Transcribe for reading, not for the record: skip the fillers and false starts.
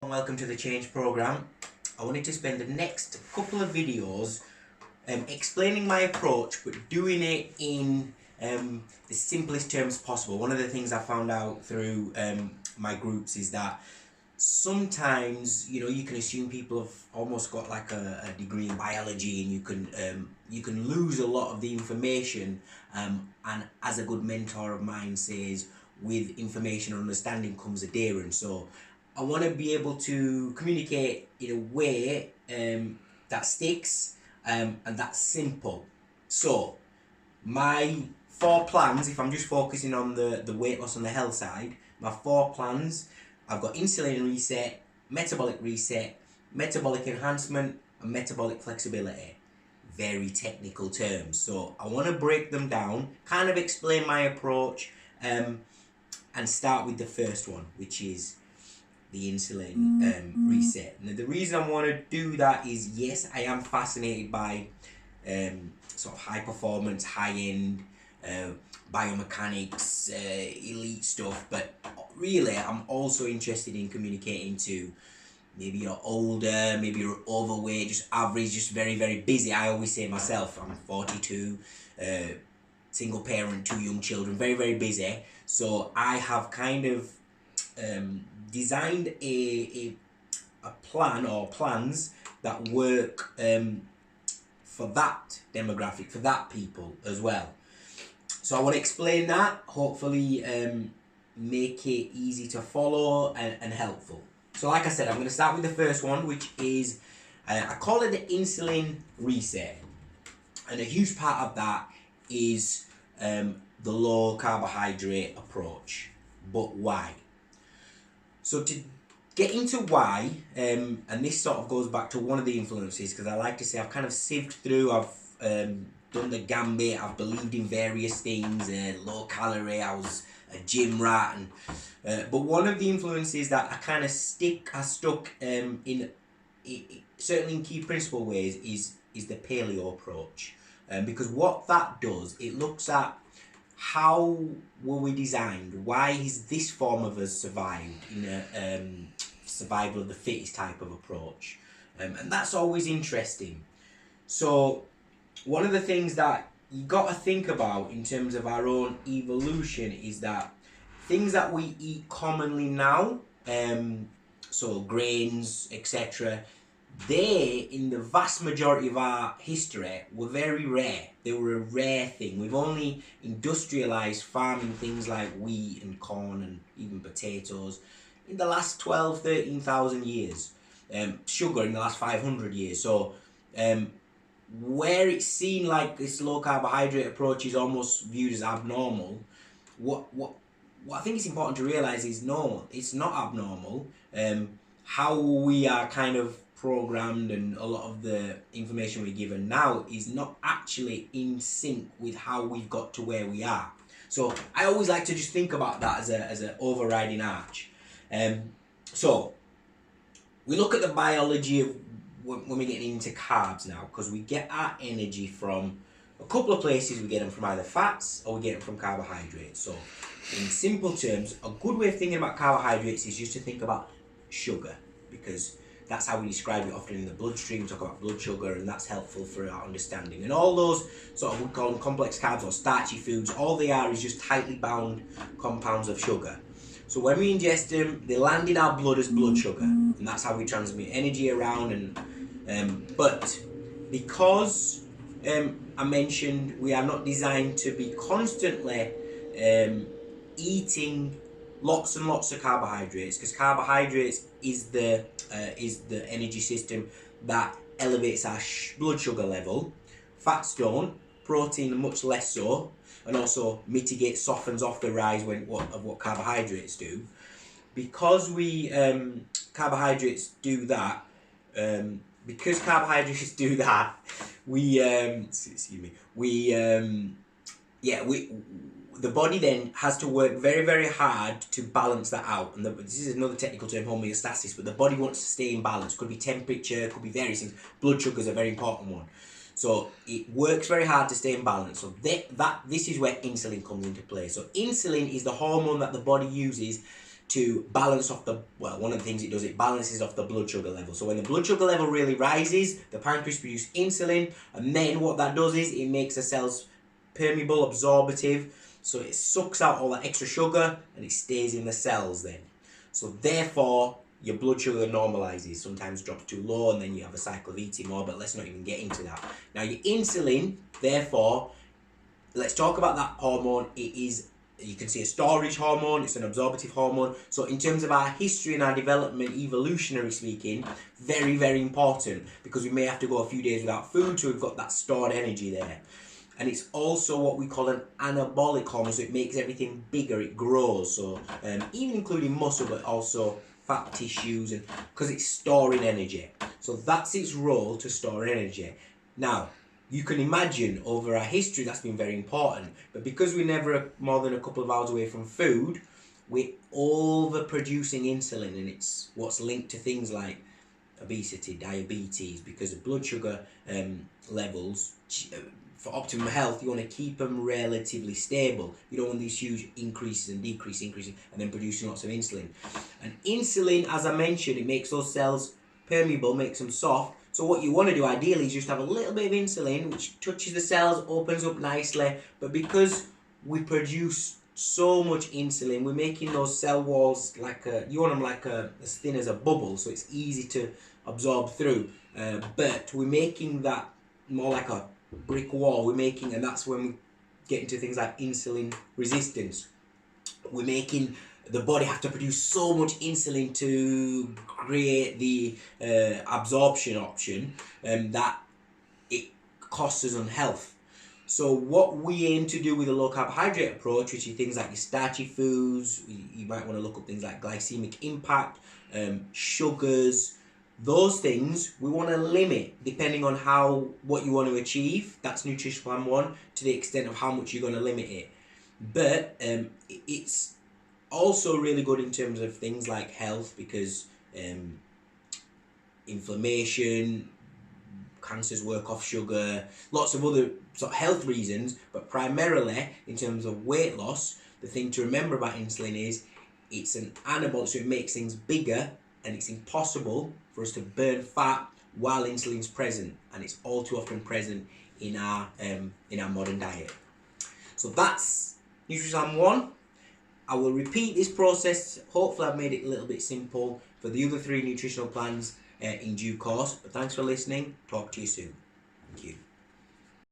Welcome to the Change Programme. I wanted to spend the next couple of videos explaining my approach, but doing it in the simplest terms possible. One of the things I found out through my groups is that sometimes, you can assume people have almost got like a degree in biology, and you can lose a lot of the information. And as a good mentor of mine says, with information and understanding comes adherence. So I want to be able to communicate in a way that sticks and that's simple. So my 4 plans, if I'm just focusing on the weight loss and the health side, my 4 plans, I've got insulin reset, metabolic reset, metabolic enhancement, and metabolic flexibility. Very technical terms. So I want to break them down, kind of explain my approach, and start with the first one, which is the insulin reset. Now, the reason I want to do that is, yes, I am fascinated by sort of high performance, high end biomechanics, elite stuff, but really I'm also interested in communicating to maybe you're older, maybe you're overweight, just average, just very, very busy. I always say myself, I'm 42, single parent, 2 young children, very, very busy. So I have kind of designed a plan or plans that work for that demographic, for that people as well. So I want to explain that, hopefully make it easy to follow and helpful. So like I said, I'm going to start with the first one, which is, I call it the insulin reset. And a huge part of that is the low carbohydrate approach. But why? So to get into why, and this sort of goes back to one of the influences, because I like to say I've kind of sieved through, I've done the gambit, I've believed in various things, low calorie, I was a gym rat, and but one of the influences that I kind of stuck in certainly in key principle ways is the paleo approach, because what that does, it looks at how were we designed, why is this form of us survived in a survival of the fittest type of approach, and that's always interesting. So one of the things that you got to think about in terms of our own evolution is that things that we eat commonly now, so grains, etc., they, in the vast majority of our history, were very rare. They were a rare thing. We've only industrialized farming things like wheat and corn and even potatoes in the last 12, 13,000 years. Sugar in the last 500 years. So where it's seen like this low carbohydrate approach is almost viewed as abnormal, what I think is important to realize is, no, it's not abnormal. How we are kind of programmed and a lot of the information we're given now is not actually in sync with how we've got to where we are. So I always like to just think about that as an overriding arch. So we look at the biology of when we're getting into carbs now, because we get our energy from a couple of places. We get them from either fats or we get them from carbohydrates. So in simple terms, a good way of thinking about carbohydrates is just to think about sugar, because that's how we describe it often in the bloodstream. We talk about blood sugar, and that's helpful for our understanding. And all those sort of, we call them complex carbs or starchy foods, all they are is just tightly bound compounds of sugar. So when we ingest them, they land in our blood as blood sugar, and that's how we transmit energy around. And but because I mentioned we are not designed to be constantly eating lots and lots of carbohydrates, because carbohydrates is the energy system that elevates our blood sugar level. Fats don't, protein much less so, and also mitigates, softens off the rise of what carbohydrates do. Because we carbohydrates do that, the body then has to work very, very hard to balance that out. And this is another technical term, homeostasis, but the body wants to stay in balance. Could be temperature, could be various things. Blood sugar is a very important one. So it works very hard to stay in balance. So this is where insulin comes into play. So insulin is the hormone that the body uses to balance off one of the things it does, it balances off the blood sugar level. So when the blood sugar level really rises, the pancreas produces insulin, and then what that does is it makes the cells permeable, absorptive, so it sucks out all that extra sugar and it stays in the cells then. So therefore, your blood sugar normalizes, sometimes drops too low, and then you have a cycle of eating more, but let's not even get into that. Now your insulin, therefore, let's talk about that hormone. It is, you can see, a storage hormone, it's an absorptive hormone. So in terms of our history and our development, evolutionary speaking, very, very important, because we may have to go a few days without food, so we've got that stored energy there. And it's also what we call an anabolic hormone, so it makes everything bigger, it grows, so even including muscle, but also fat tissues, and because it's storing energy. So that's its role, to store energy. Now, you can imagine over our history that's been very important, but because we're never more than a couple of hours away from food, we're overproducing insulin, and it's what's linked to things like obesity, diabetes, because of blood sugar levels. For optimum health, you want to keep them relatively stable. You don't want these huge increases and increases, and then producing lots of insulin. And insulin, as I mentioned, it makes those cells permeable, makes them soft. So what you want to do ideally is just have a little bit of insulin, which touches the cells, opens up nicely. But because we produce so much insulin, we're making those cell walls you want them as thin as a bubble, so it's easy to absorb through. But we're making that more like a brick wall. And that's when we get into things like insulin resistance. We're making the body have to produce so much insulin to create the absorption option that it costs us on health. So what we aim to do with a low carbohydrate approach, which is things like your starchy foods, you might want to look up things like glycemic impact, sugars, those things we want to limit depending on what you want to achieve. That's Nutritional Plan 1, to the extent of how much you're going to limit it. But it's also really good in terms of things like health, because inflammation, cancers work off sugar, lots of other sort of health reasons, but primarily in terms of weight loss, the thing to remember about insulin is it's an anabolic, so it makes things bigger, and it's impossible for us to burn fat while insulin's present, and it's all too often present in our modern diet. So that's Nutritional Plan 1. I will repeat this process. Hopefully I've made it a little bit simple for the other 3 nutritional plans in due course. But thanks for listening. Talk to you soon. Thank you.